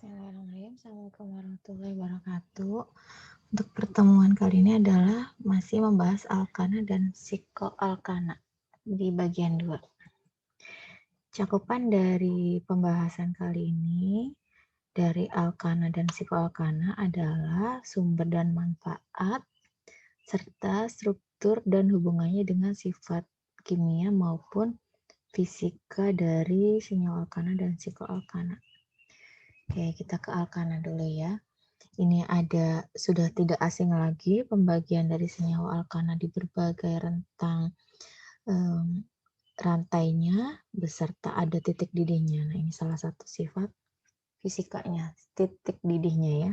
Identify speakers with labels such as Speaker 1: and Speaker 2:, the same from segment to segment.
Speaker 1: Bismillahirrahmanirrahim. Assalamualaikum warahmatullahi wabarakatuh. Untuk pertemuan kali ini adalah masih membahas alkana dan psikoalkana di bagian 2. Cakupan dari pembahasan kali ini dari alkana dan psikoalkana adalah sumber dan manfaat serta struktur dan hubungannya dengan sifat kimia maupun fisika dari senyawa alkana dan psikoalkana. Oke, kita ke alkana dulu ya. Ini ada sudah tidak asing lagi pembagian dari senyawa alkana di berbagai rentang rantainya beserta ada titik didihnya. Nah, ini salah satu sifat fisikanya, titik didihnya ya.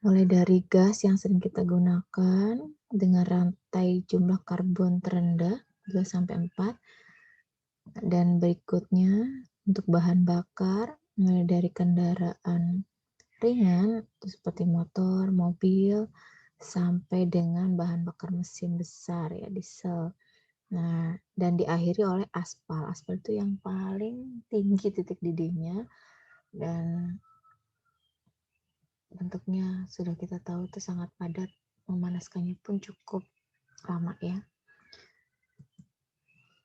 Speaker 1: Mulai dari gas yang sering kita gunakan dengan rantai jumlah karbon terendah 2-4 dan berikutnya untuk bahan bakar mulai dari kendaraan ringan seperti motor, mobil, sampai dengan bahan bakar mesin besar ya, diesel. Nah, dan diakhiri oleh aspal. Aspal itu yang paling tinggi titik didihnya dan bentuknya sudah kita tahu itu sangat padat, memanaskannya pun cukup lama ya.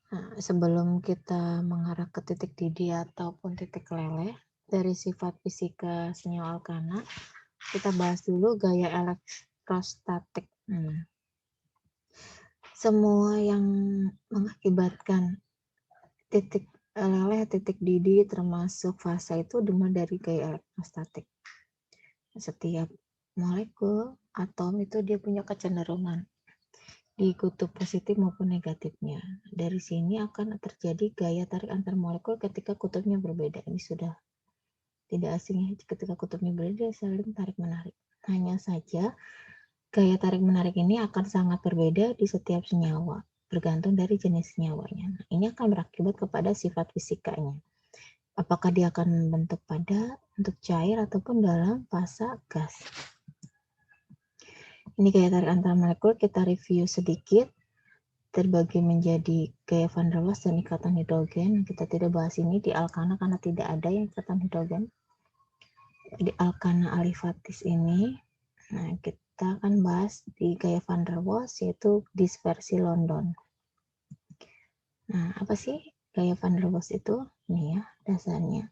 Speaker 1: Nah, sebelum kita mengarah ke titik didih ataupun titik leleh dari sifat fisika senyawa alkana, kita bahas dulu gaya elektrostatik. Semua yang mengakibatkan titik leleh, titik didih termasuk fase itu dimulai dari gaya elektrostatik. Setiap molekul atom itu dia punya kecenderungan di kutub positif maupun negatifnya. Dari sini akan terjadi gaya tarik antar molekul ketika kutubnya berbeda. Ini sudah tidak asing ya, ketika kutubnya berbeda saling tarik menarik. Hanya saja gaya tarik menarik ini akan sangat berbeda di setiap senyawa, bergantung dari jenis senyawanya. Nah, ini akan berakibat kepada sifat fisikanya. Apakah dia akan membentuk padat, bentuk cair, ataupun dalam fase gas. Ini gaya tarik antar molekul, kita review sedikit. Terbagi menjadi gaya van der Waals dan ikatan hidrogen. Kita tidak bahas ini di alkana karena tidak ada yang ikatan hidrogen. Di alkana alifatis ini, nah kita akan bahas di gaya van der Waals yaitu dispersi London. Nah, apa sih gaya van der Waals itu? Ini ya dasarnya.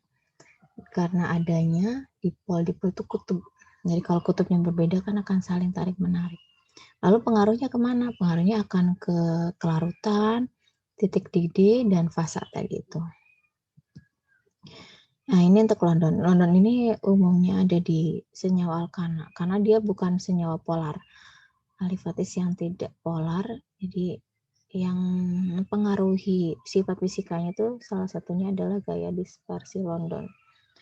Speaker 1: Karena adanya dipol itu kutub. Jadi kalau kutubnya berbeda kan akan saling tarik menarik. Lalu pengaruhnya kemana? Pengaruhnya akan ke kelarutan, titik didih, dan fasa tadi itu. Nah, ini untuk London. London ini umumnya ada di senyawa alkana karena dia bukan senyawa polar. Alifatis yang tidak polar, jadi yang mempengaruhi sifat fisikanya itu salah satunya adalah gaya dispersi London.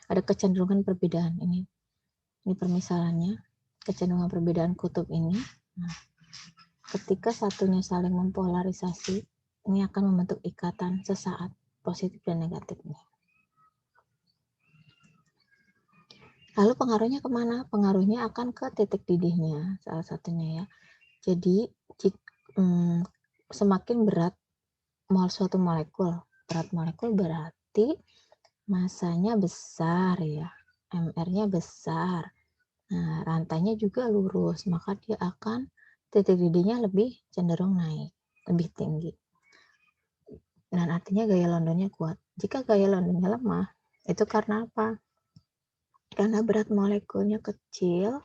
Speaker 1: Ada kecenderungan perbedaan ini permisalannya, kecenderungan perbedaan kutub ini. Nah, ketika satunya saling mempolarisasi, ini akan membentuk ikatan sesaat positif dan negatifnya. Lalu pengaruhnya kemana? Pengaruhnya akan ke titik didihnya, salah satunya ya. Jadi semakin berat suatu molekul, berat molekul berarti masanya besar ya, MR-nya besar. Nah, rantainya juga lurus, maka dia akan titik didihnya lebih cenderung naik, lebih tinggi. Dan artinya gaya Londonnya kuat. Jika gaya Londonnya lemah, itu karena apa? Karena berat molekulnya kecil,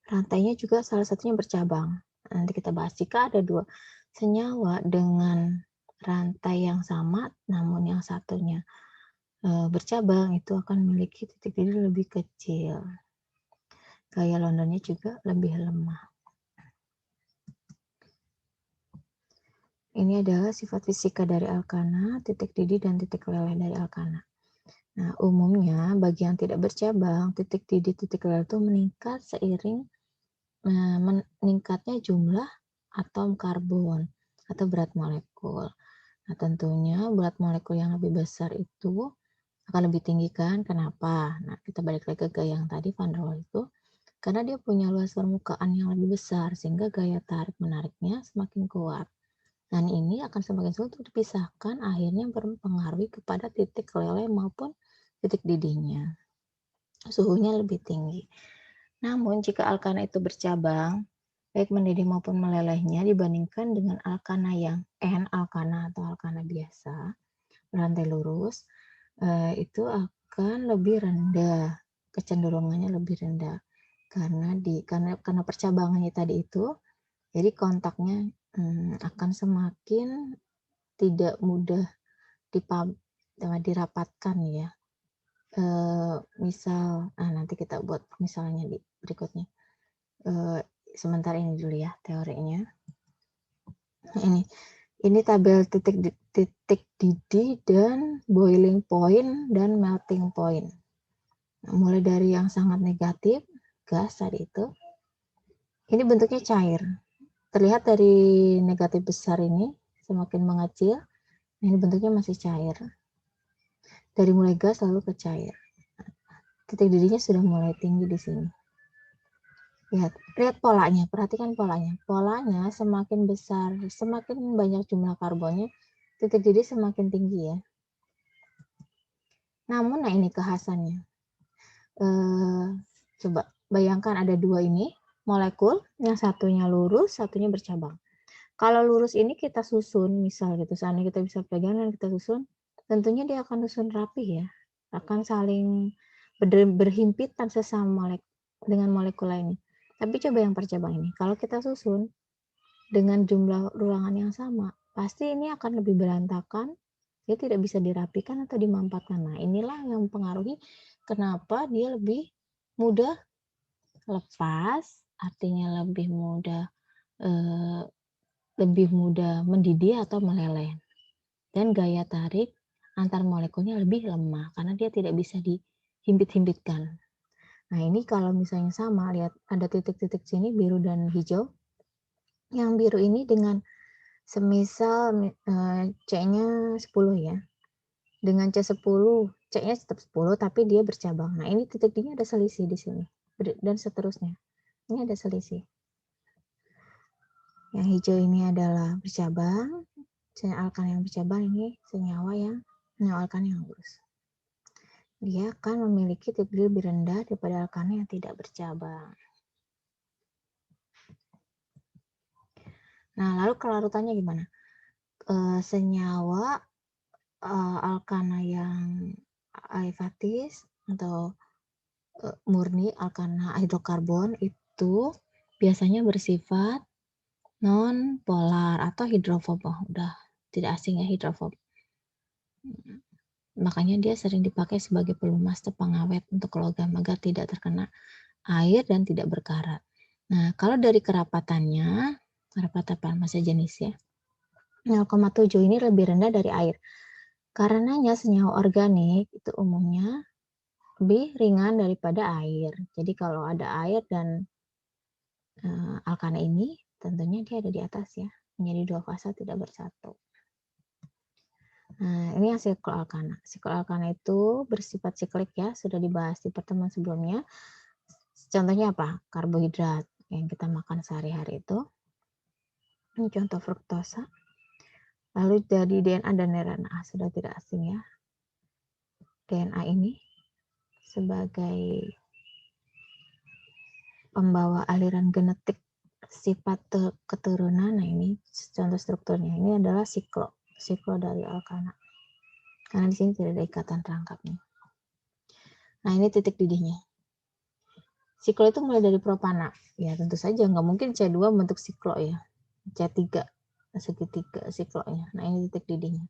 Speaker 1: rantainya juga salah satunya bercabang. Nanti kita bahas jika ada dua senyawa dengan rantai yang sama, namun yang satunya bercabang, itu akan memiliki titik didih lebih kecil. Gaya Londonnya juga lebih lemah. Ini adalah sifat fisika dari alkana, titik didih, dan titik leleh dari alkana. Nah, umumnya bagi yang tidak bercabang, titik didih, titik leleh itu meningkat seiring meningkatnya jumlah atom karbon atau berat molekul. Nah, tentunya berat molekul yang lebih besar itu akan lebih tinggi kan? Kenapa? Nah, kita balik lagi ke gaya yang tadi, van der Waals itu. Karena dia punya luas permukaan yang lebih besar, sehingga gaya tarik-menariknya semakin kuat. Dan ini akan semakin sulit untuk dipisahkan, akhirnya berpengaruh kepada titik leleh maupun titik didihnya. suhunya lebih tinggi. Namun jika alkana itu bercabang, baik mendidih maupun melelehnya dibandingkan dengan alkana yang N-alkana atau alkana biasa, berantai lurus, itu akan lebih rendah, kecenderungannya lebih rendah. Karena percabangannya tadi itu, jadi kontaknya akan semakin tidak mudah dirapatkan ya. Misal, nanti kita buat misalnya di berikutnya. Sebentar ini dulu ya teorinya. Ini tabel titik didih dan boiling point dan melting point. Mulai dari yang sangat negatif, gas tadi itu, ini bentuknya cair. Terlihat dari negatif besar ini semakin mengecil, ini bentuknya masih cair. Dari mulai gas lalu ke cair. Titik didihnya sudah mulai tinggi di sini. Lihat polanya, perhatikan polanya. Polanya semakin besar, semakin banyak jumlah karbonnya, titik didih semakin tinggi ya. Namun, ini kekhasannya. Coba bayangkan ada dua ini, molekul, yang satunya lurus, satunya bercabang. Kalau lurus ini kita susun, misal gitu, seandainya kita bisa pegang dan kita susun, tentunya dia akan susun rapi ya. Akan saling berhimpitan sesama dengan molekul lainnya. Tapi coba yang percabang ini, kalau kita susun dengan jumlah ruangan yang sama, pasti ini akan lebih berantakan, dia tidak bisa dirapikan atau dimampatkan. Nah, inilah yang mempengaruhi kenapa dia lebih mudah lepas, artinya lebih mudah mendidih atau meleleh. Dan gaya tarik antar molekulnya lebih lemah karena dia tidak bisa dihimpit-himpitkan. Nah, ini kalau misalnya sama, lihat ada titik-titik sini biru dan hijau. Yang biru ini dengan semisal C-nya 10 ya. Dengan C10, C-nya tetap 10 tapi dia bercabang. Nah, ini titik D-nya ada selisih di sini. Dan seterusnya. Ini ada selisih. Yang hijau ini adalah bercabang. Senyawa alkana yang bercabang ini senyawa alkana yang lurus. Dia akan memiliki titik D lebih rendah daripada alkana yang tidak bercabang. Nah, lalu kelarutannya gimana? Senyawa alkana yang alifatis atau murni alkana hidrokarbon itu biasanya bersifat non polar atau hidrofob. Udah tidak asing ya hidrofob. Makanya dia sering dipakai sebagai pelumas atau pengawet untuk logam agar tidak terkena air dan tidak berkarat. Nah, kalau dari kerapatannya, kerapatan massa jenis ya, 0,7 ini lebih rendah dari air. Karenanya senyawa organik itu umumnya lebih ringan daripada air. Jadi kalau ada air dan alkana ini, tentunya dia ada di atas ya, menjadi dua fasa tidak bersatu. Nah, ini yang siklo alkana. Siklo alkana itu bersifat siklik ya, sudah dibahas di pertemuan sebelumnya. Contohnya apa? Karbohidrat yang kita makan sehari-hari itu. Ini contoh fruktosa. Lalu dari DNA dan RNA sudah tidak asing ya. DNA ini sebagai pembawa aliran genetik sifat keturunan. Nah, ini contoh strukturnya. Ini adalah siklo dari alkana. Karena di sini tidak ada ikatan rangkapnya. Nah, ini titik didihnya. Siklo itu mulai dari propana. Ya, tentu saja nggak mungkin C2 bentuk siklo ya. C3 segitiga siklonya. Nah, ini titik didihnya.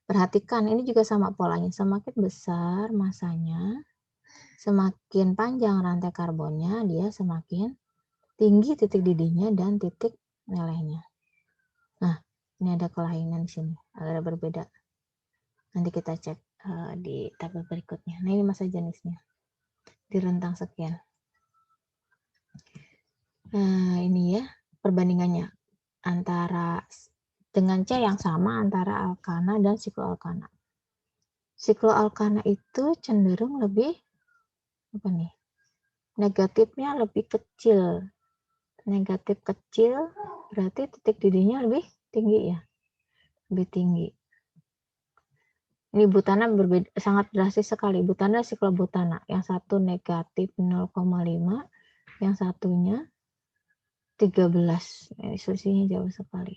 Speaker 1: Perhatikan, ini juga sama polanya. Semakin besar masanya, semakin panjang rantai karbonnya, dia semakin tinggi titik didihnya dan titik melelehnya. Nah, ini ada kelainan di sini, agak berbeda. Nanti kita cek di tabel berikutnya. Nah, ini massa jenisnya di rentang sekian. Nah, ini ya perbandingannya antara dengan C yang sama antara alkana dan sikloalkana. Sikloalkana itu cenderung lebih negatifnya lebih kecil. Negatif kecil berarti titik didihnya lebih tinggi ya. Lebih tinggi. Ini butana berbeda, sangat drastis sekali. Butana siklobutana. Yang satu negatif 0,5, yang satunya 13. Selisihnya jauh sekali.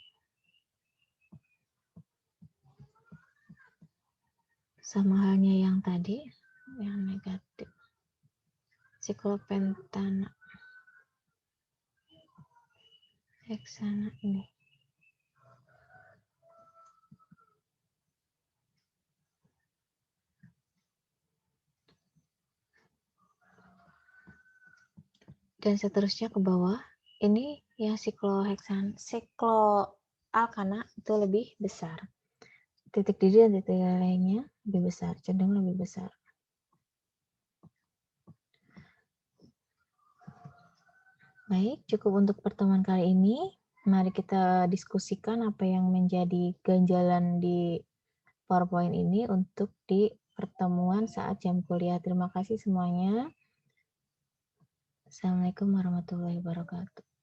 Speaker 1: Sama halnya yang tadi, yang negatif. Siklopentana. Heksana ini. Dan seterusnya ke bawah. Ini yang sikloalkana itu lebih besar. Titik didih dan titik lainnya lebih besar, cenderung lebih besar. Baik, cukup untuk pertemuan kali ini. Mari kita diskusikan apa yang menjadi ganjalan di PowerPoint ini untuk di pertemuan saat jam kuliah. Terima kasih semuanya. Assalamualaikum warahmatullahi wabarakatuh.